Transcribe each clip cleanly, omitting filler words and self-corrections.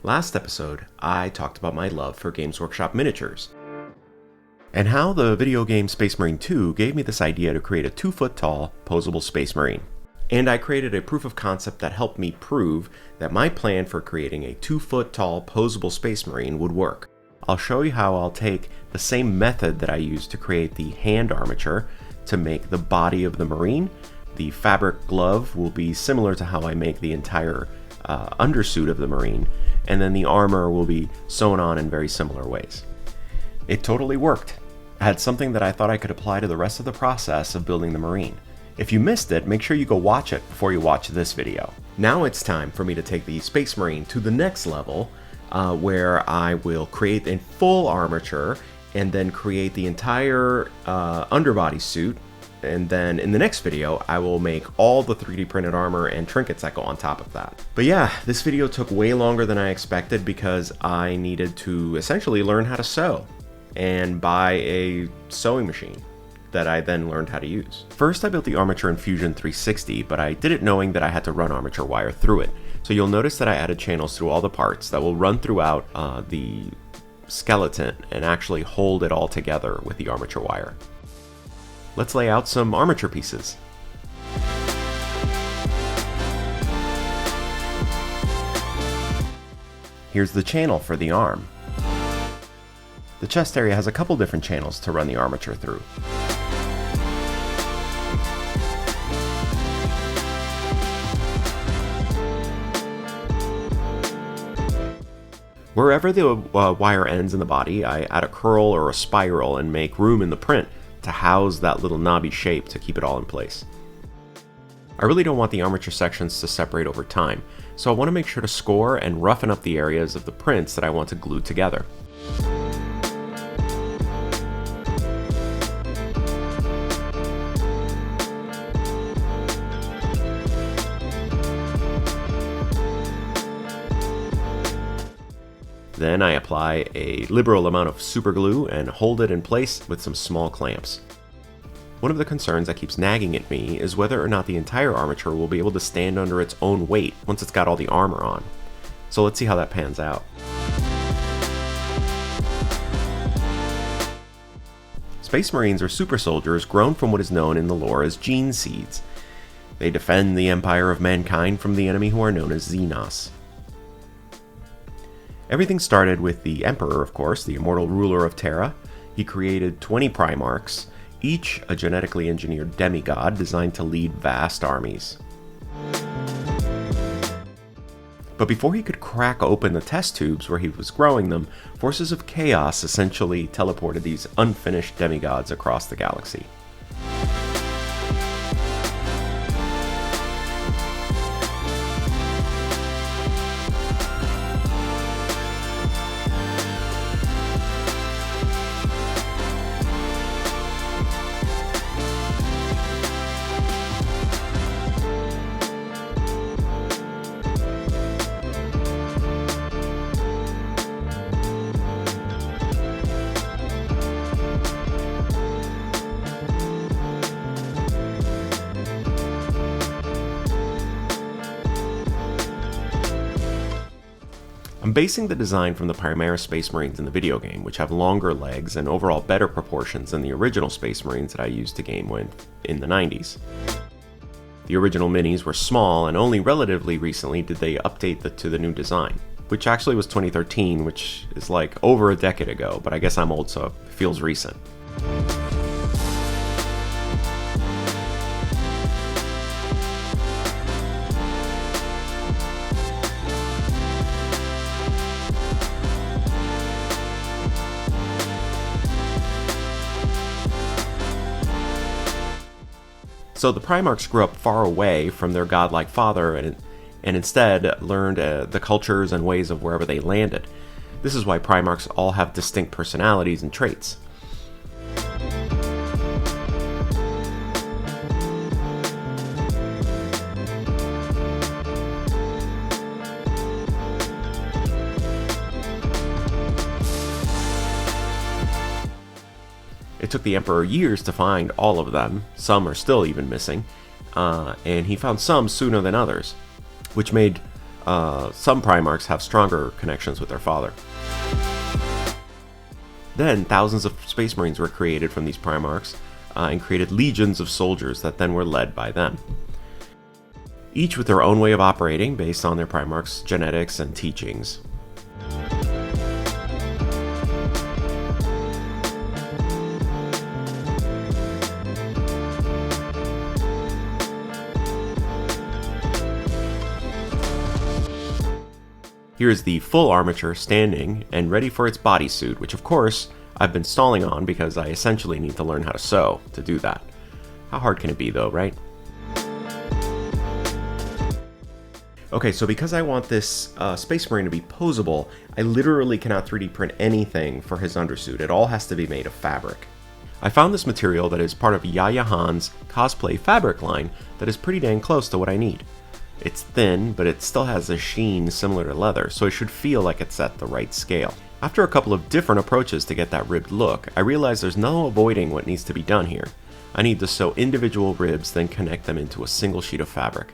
Last episode, I talked about my love for Games Workshop miniatures, and how the video game Space Marine 2 gave me this idea to create a 2-foot tall, posable Space Marine. And I created a proof of concept that helped me prove that my plan for creating a 2-foot tall, posable Space Marine would work. I'll show you how I'll take the same method that I used to create the hand armature to make the body of the Marine. The fabric glove will be similar to how I make the entire undersuit of the Marine, and then the armor will be sewn on in very similar ways. It totally worked. I had something that I thought I could apply to the rest of the process of building the Marine. If you missed it, make sure you go watch it before you watch this video. Now it's time for me to take the Space Marine to the next level, where I will create a full armature and then create the entire underbody suit. And then in the next video, I will make all the 3D printed armor and trinkets that go on top of that. But yeah, this video took way longer than I expected because I needed to essentially learn how to sew and buy a sewing machine that I then learned how to use. First, I built the armature in Fusion 360, but I did it knowing that I had to run armature wire through it. So you'll notice that I added channels through all the parts that will run throughout the skeleton and actually hold it all together with the armature wire. Let's lay out some armature pieces. Here's the channel for the arm. The chest area has a couple different channels to run the armature through. Wherever the wire ends in the body, I add a curl or a spiral and make room in the print to house that little knobby shape to keep it all in place. I really don't want the armature sections to separate over time, so I want to make sure to score and roughen up the areas of the prints that I want to glue together. Then I apply a liberal amount of super glue and hold it in place with some small clamps. One of the concerns that keeps nagging at me is whether or not the entire armature will be able to stand under its own weight once it's got all the armor on. So let's see how that pans out. Space Marines are super soldiers grown from what is known in the lore as gene seeds. They defend the empire of mankind from the enemy who are known as Xenos. Everything started with the Emperor, of course, the immortal ruler of Terra. He created 20 Primarchs, each a genetically engineered demigod designed to lead vast armies. But before he could crack open the test tubes where he was growing them, forces of chaos essentially teleported these unfinished demigods across the galaxy. I'm basing the design from the Primaris Space Marines in the video game, which have longer legs and overall better proportions than the original Space Marines that I used to game with in the 90s. The original minis were small, and only relatively recently did they update to the new design, which actually was 2013, which is like over a decade ago, but I guess I'm old so it feels recent. So the Primarchs grew up far away from their godlike father and instead learned the cultures and ways of wherever they landed. This is why Primarchs all have distinct personalities and traits. It took the Emperor years to find all of them. Some are still even missing, and he found some sooner than others, which made some Primarchs have stronger connections with their father. Then thousands of Space Marines were created from these Primarchs and created legions of soldiers that then were led by them. Each with their own way of operating based on their Primarch's genetics and teachings. Here is the full Armature standing and ready for its bodysuit, which of course I've been stalling on because I essentially need to learn how to sew to do that. How hard can it be though, right? Okay, so because I want this Space Marine to be posable, I literally cannot 3D print anything for his undersuit. It all has to be made of fabric. I found this material that is part of Yaya Han's cosplay fabric line that is pretty dang close to what I need. It's thin, but it still has a sheen similar to leather, so it should feel like it's at the right scale. After a couple of different approaches to get that ribbed look, I realized there's no avoiding what needs to be done here. I need to sew individual ribs, then connect them into a single sheet of fabric.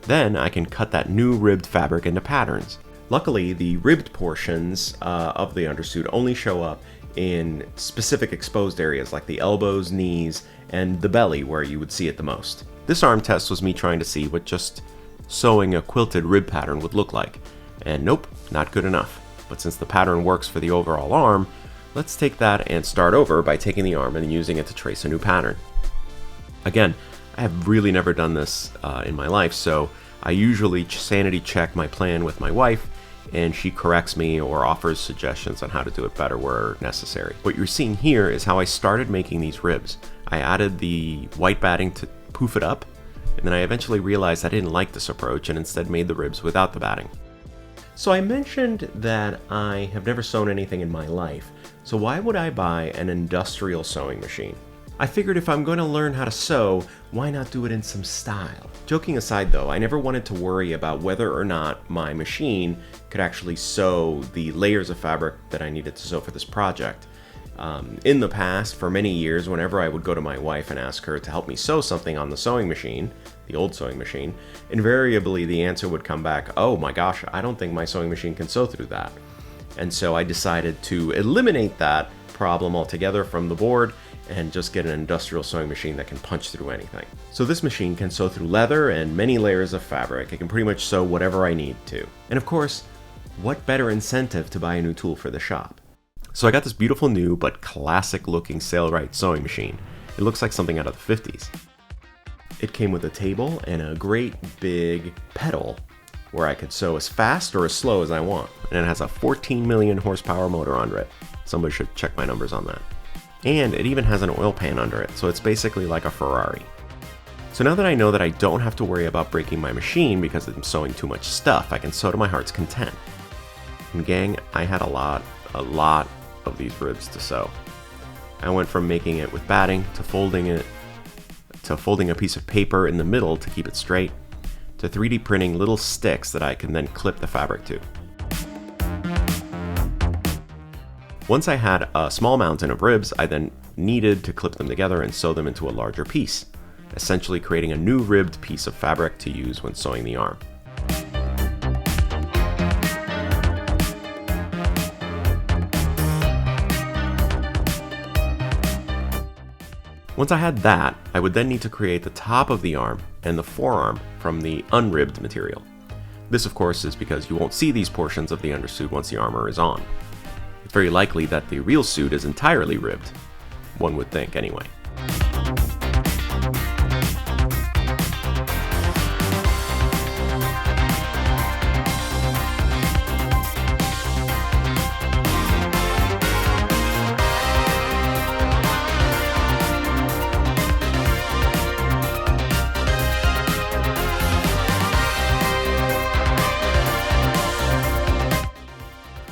Then I can cut that new ribbed fabric into patterns. Luckily, the ribbed portions of the undersuit only show up in specific exposed areas like the elbows, knees, and the belly where you would see it the most. This arm test was me trying to see what just sewing a quilted rib pattern would look like, and nope, not good enough. But since the pattern works for the overall arm, let's take that and start over by taking the arm and using it to trace a new pattern. Again, I have really never done this in my life, so I usually sanity check my plan with my wife, and she corrects me or offers suggestions on how to do it better where necessary. What you're seeing here is how I started making these ribs. I added the white batting to poof it up, and then I eventually realized I didn't like this approach and instead made the ribs without the batting. So I mentioned that I have never sewn anything in my life, so why would I buy an industrial sewing machine? I figured if I'm going to learn how to sew, why not do it in some style? Joking aside though, I never wanted to worry about whether or not my machine could actually sew the layers of fabric that I needed to sew for this project. In the past, for many years, whenever I would go to my wife and ask her to help me sew something on the sewing machine, the old sewing machine, invariably the answer would come back, oh my gosh, I don't think my sewing machine can sew through that. And so I decided to eliminate that problem altogether from the board and just get an industrial sewing machine that can punch through anything. So this machine can sew through leather and many layers of fabric. It can pretty much sew whatever I need to. And of course, what better incentive to buy a new tool for the shop? So I got this beautiful new but classic looking Sailrite sewing machine. It looks like something out of the 50s. It came with a table and a great big pedal where I could sew as fast or as slow as I want. And it has a 14 million horsepower motor under it. Somebody should check my numbers on that. And it even has an oil pan under it, so it's basically like a Ferrari. So now that I know that I don't have to worry about breaking my machine because I'm sewing too much stuff, I can sew to my heart's content. And gang, I had a lot of these ribs to sew. I went from making it with batting to folding a piece of paper in the middle to keep it straight, to 3D printing little sticks that I can then clip the fabric to. Once I had a small mountain of ribs, I then needed to clip them together and sew them into a larger piece, essentially creating a new ribbed piece of fabric to use when sewing the arm. Once I had that, I would then need to create the top of the arm and the forearm from the unribbed material. This of course is because you won't see these portions of the undersuit once the armor is on. It's very likely that the real suit is entirely ribbed. One would think anyway.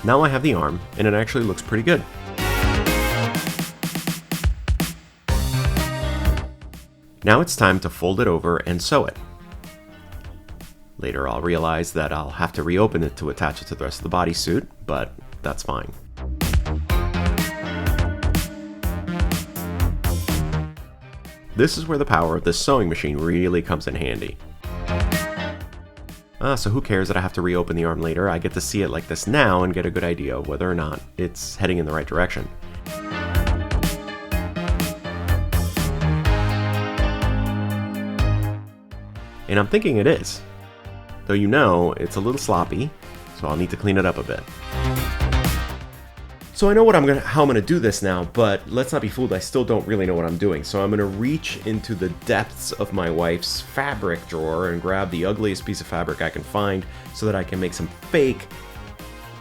Now I have the arm, and it actually looks pretty good. Now it's time to fold it over and sew it. Later I'll realize that I'll have to reopen it to attach it to the rest of the bodysuit, but that's fine. This is where the power of this sewing machine really comes in handy. So who cares that I have to reopen the arm later? I get to see it like this now and get a good idea of whether or not it's heading in the right direction. And I'm thinking it is. Though it's a little sloppy, so I'll need to clean it up a bit. So I know how I'm gonna do this now, but let's not be fooled, I still don't really know what I'm doing. So I'm gonna reach into the depths of my wife's fabric drawer and grab the ugliest piece of fabric I can find so that I can make some fake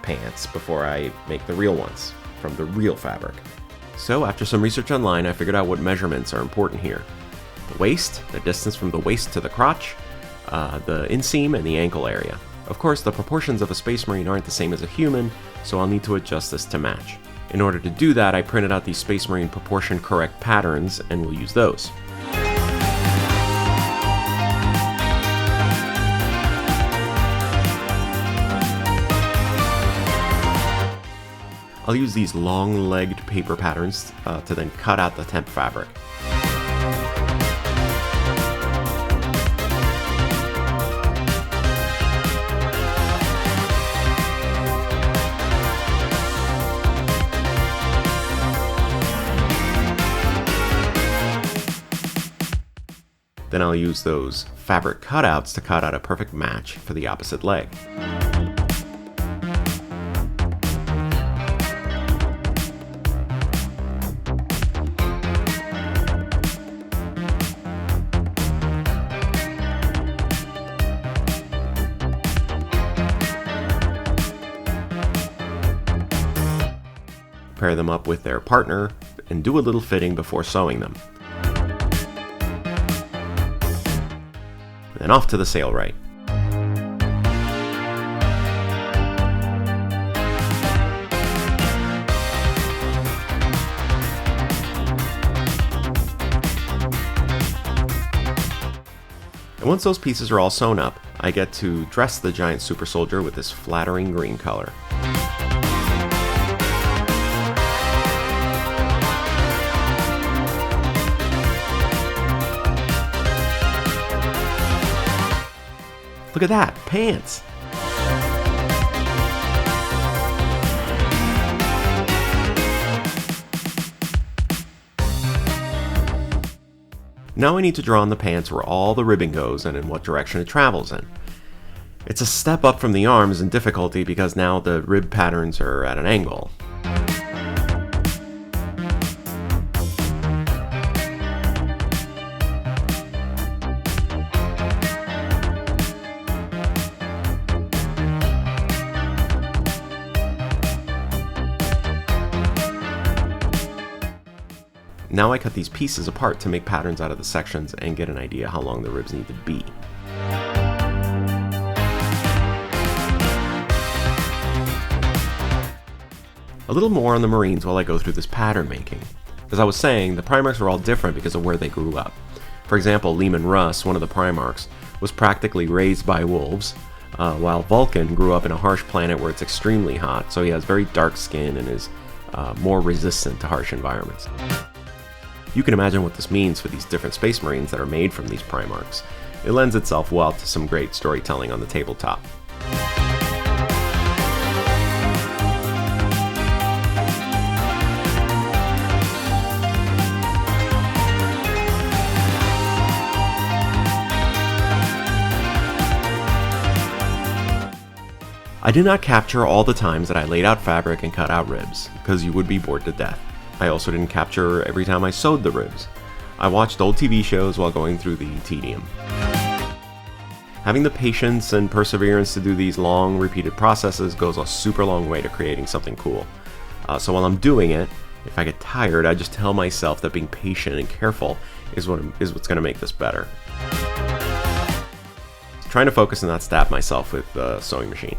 pants before I make the real ones from the real fabric. So after some research online, I figured out what measurements are important here. The waist, the distance from the waist to the crotch, the inseam, and the ankle area. Of course, the proportions of a Space Marine aren't the same as a human, so I'll need to adjust this to match. In order to do that, I printed out these Space Marine proportion correct patterns, and we'll use those. I'll use these long-legged paper patterns to then cut out the temp fabric. Then I'll use those fabric cutouts to cut out a perfect match for the opposite leg. Pair them up with their partner and do a little fitting before sewing them. And off to the sailrite. And once those pieces are all sewn up, I get to dress the giant super soldier with this flattering green color. Look at that, pants! Now I need to draw on the pants where all the ribbing goes and in what direction it travels in. It's a step up from the arms in difficulty because now the rib patterns are at an angle. Now I cut these pieces apart to make patterns out of the sections and get an idea how long the ribs need to be. A little more on the Marines while I go through this pattern making. As I was saying, the Primarchs are all different because of where they grew up. For example, Leman Russ, one of the Primarchs, was practically raised by wolves, while Vulcan grew up in a harsh planet where it's extremely hot, so he has very dark skin and is more resistant to harsh environments. You can imagine what this means for these different Space Marines that are made from these Primarchs. It lends itself well to some great storytelling on the tabletop. I did not capture all the times that I laid out fabric and cut out ribs, because you would be bored to death. I also didn't capture every time I sewed the ribs. I watched old TV shows while going through the tedium. Having the patience and perseverance to do these long, repeated processes goes a super long way to creating something cool. So while I'm doing it, if I get tired, I just tell myself that being patient and careful is what's going to make this better. Trying to focus and not stab myself with the sewing machine.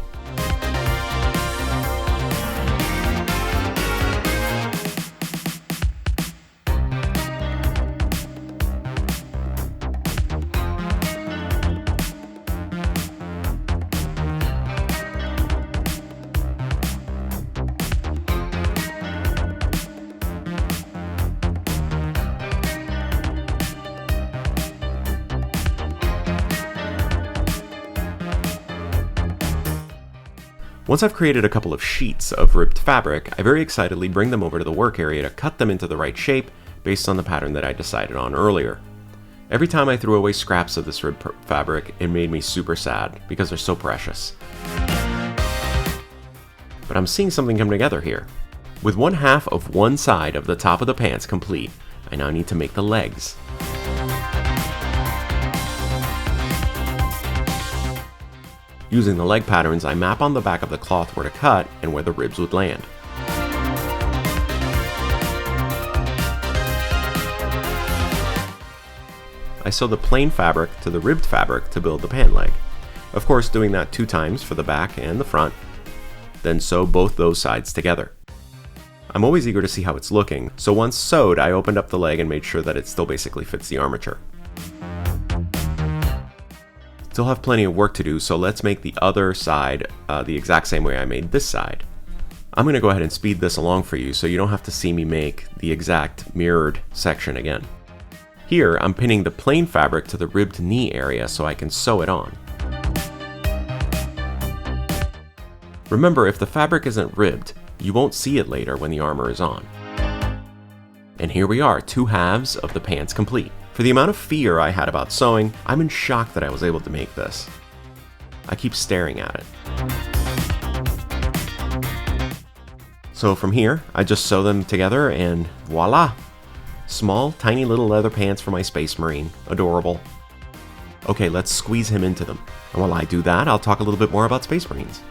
Once I've created a couple of sheets of ribbed fabric, I very excitedly bring them over to the work area to cut them into the right shape based on the pattern that I decided on earlier. Every time I threw away scraps of this ribbed fabric, it made me super sad because they're so precious. But I'm seeing something come together here. With one half of one side of the top of the pants complete, I now need to make the legs. Using the leg patterns, I map on the back of the cloth where to cut and where the ribs would land. I sew the plain fabric to the ribbed fabric to build the pant leg. Of course, doing that 2 times for the back and the front, then sew both those sides together. I'm always eager to see how it's looking, so once sewed, I opened up the leg and made sure that it still basically fits the armature. Still have plenty of work to do, so let's make the other side the exact same way I made this side. I'm going to go ahead and speed this along for you so you don't have to see me make the exact mirrored section again. Here, I'm pinning the plain fabric to the ribbed knee area so I can sew it on. Remember, if the fabric isn't ribbed, you won't see it later when the armor is on. And here we are, 2 halves of the pants complete. For the amount of fear I had about sewing, I'm in shock that I was able to make this. I keep staring at it. So from here, I just sew them together and voila! Small, tiny little leather pants for my Space Marine. Adorable. Okay, let's squeeze him into them. And while I do that, I'll talk a little bit more about Space Marines.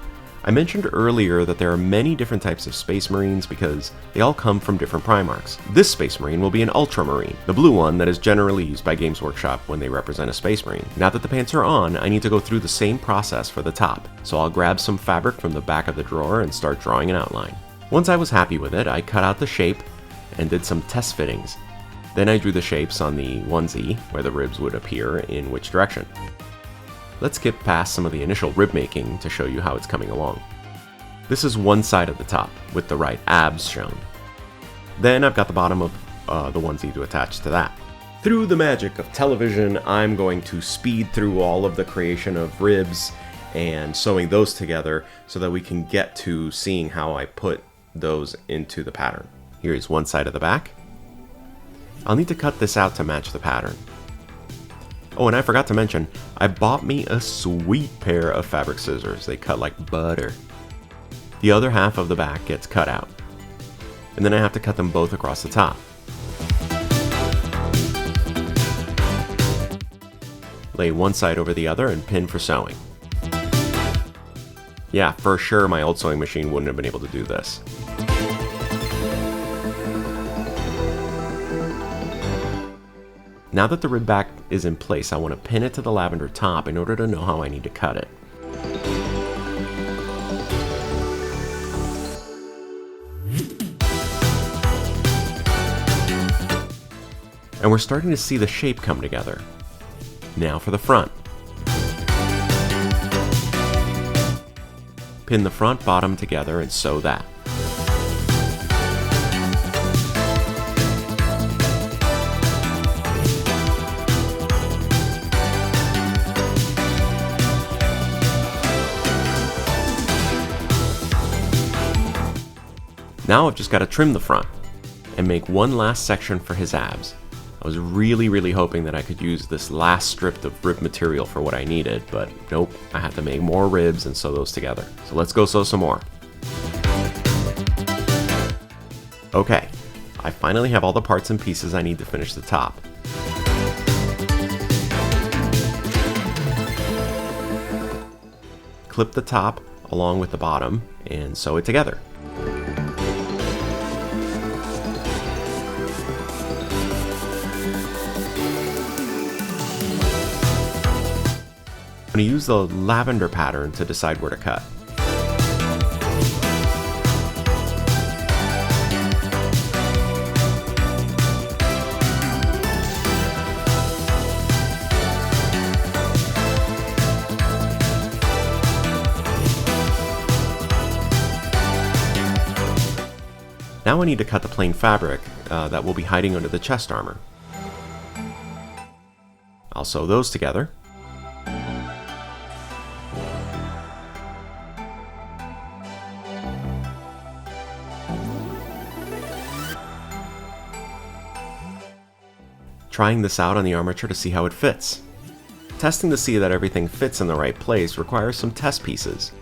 I mentioned earlier that there are many different types of Space Marines because they all come from different Primarchs. This Space Marine will be an Ultramarine, the blue one that is generally used by Games Workshop when they represent a Space Marine. Now that the pants are on, I need to go through the same process for the top, so I'll grab some fabric from the back of the drawer and start drawing an outline. Once I was happy with it, I cut out the shape and did some test fittings. Then I drew the shapes on the onesie, where the ribs would appear in which direction. Let's skip past some of the initial rib making to show you how it's coming along. This is one side of the top, with the right abs shown. Then I've got the bottom of the onesie to attach to that. Through the magic of television, I'm going to speed through all of the creation of ribs and sewing those together so that we can get to seeing how I put those into the pattern. Here's one side of the back. I'll need to cut this out to match the pattern. Oh, and I forgot to mention, I bought me a sweet pair of fabric scissors. They cut like butter. The other half of the back gets cut out. And then I have to cut them both across the top. Lay one side over the other and pin for sewing. Yeah, for sure my old sewing machine wouldn't have been able to do this. Now that the rib back is in place, I want to pin it to the lavender top in order to know how I need to cut it. And we're starting to see the shape come together. Now for the front. Pin the front bottom together and sew that. Now I've just got to trim the front and make one last section for his abs. I was really hoping that I could use this last strip of rib material for what I needed, but nope, I had to make more ribs and sew those together. So let's go sew some more. Okay, I finally have all the parts and pieces I need to finish the top. Clip the top along with the bottom and sew it together. I'm going to use the lavender pattern to decide where to cut. Now I need to cut the plain fabric that will be hiding under the chest armor. I'll sew those together. trying this out on the armature to see how it fits. Testing to see that everything fits in the right place requires some test pieces.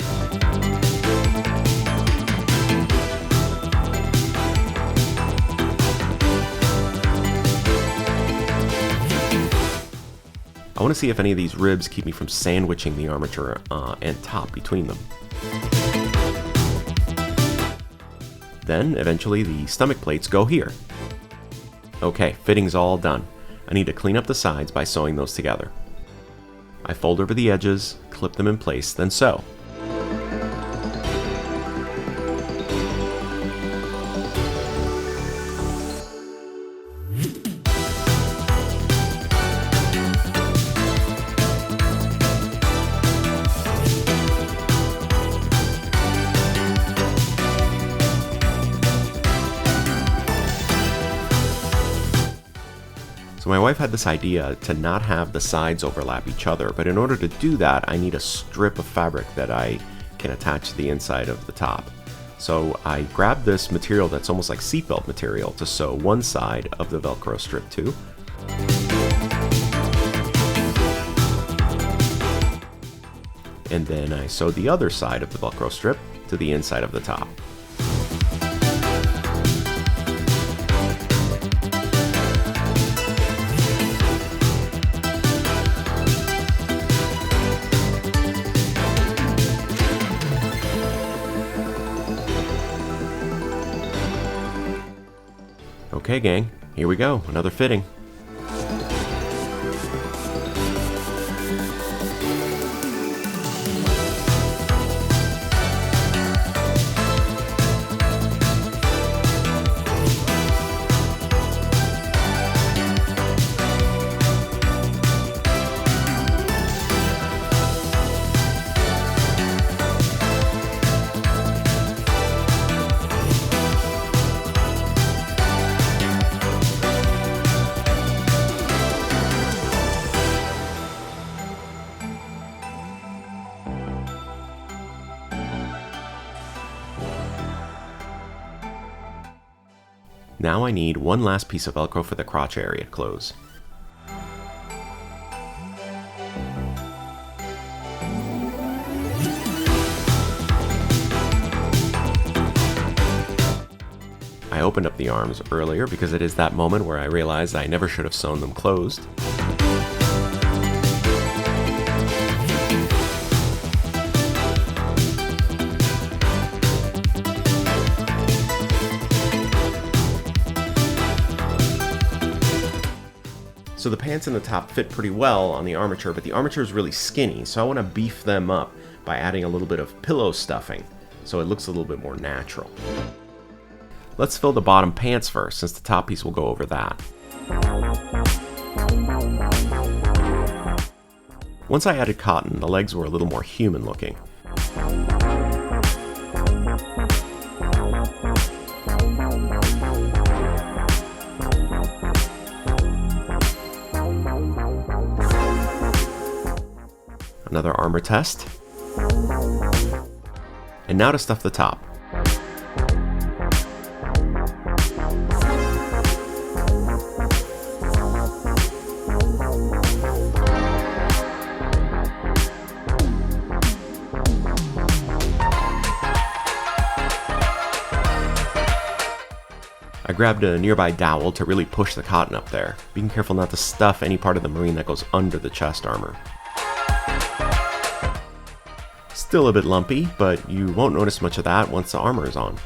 I want to see if any of these ribs keep me from sandwiching the armature and top between them. Then, eventually, the stomach plates go here. Okay, fitting's all done. I need to clean up the sides by sewing those together. I fold over the edges, clip them in place, then sew. So my wife had this idea to not have the sides overlap each other, but in order to do that, I need a strip of fabric that I can attach to the inside of the top. So I grabbed this material that's almost like seatbelt material to sew one side of the Velcro strip to. And then I sewed the other side of the Velcro strip to the inside of the top. Okay gang, here we go, another fitting. Now I need one last piece of Velcro for the crotch area to close. I opened up the arms earlier because it is that moment where I realized I never should have sewn them closed. So the pants and the top fit pretty well on the armature, but the armature is really skinny, so I want to beef them up by adding a little bit of pillow stuffing, so it looks a little bit more natural. Let's fill the bottom pants first, since the top piece will go over that. Once I added cotton, the legs were a little more human looking. Another armor test. And now to stuff the top. I grabbed a nearby dowel to really push the cotton up there, being careful not to stuff any part of the marine that goes under the chest armor. Still a bit lumpy, but you won't notice much of that once the armor is on.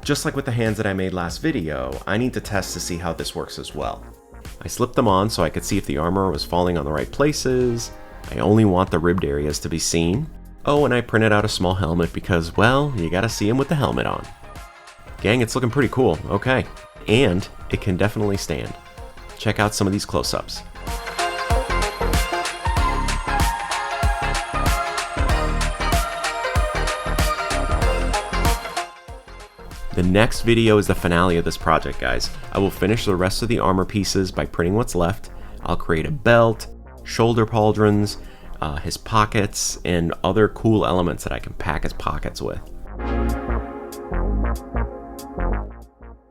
Just like with the hands that I made last video, I need to test to see how this works as well. I slipped them on so I could see if the armor was falling on the right places. I only want the ribbed areas to be seen. Oh, and I printed out a small helmet because, well, you gotta see him with the helmet on. Gang, it's looking pretty cool, okay. And it can definitely stand. Check out some of these close-ups. The next video is the finale of this project, guys. I will finish the rest of the armor pieces by printing what's left. I'll create a belt, shoulder pauldrons, his pockets, and other cool elements that I can pack his pockets with.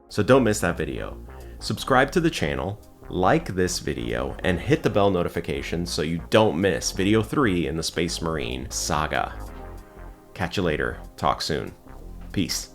So don't miss that video. Subscribe to the channel, like this video, and hit the bell notification so you don't miss video 3 in the Space Marine saga. Catch you later. Talk soon. Peace.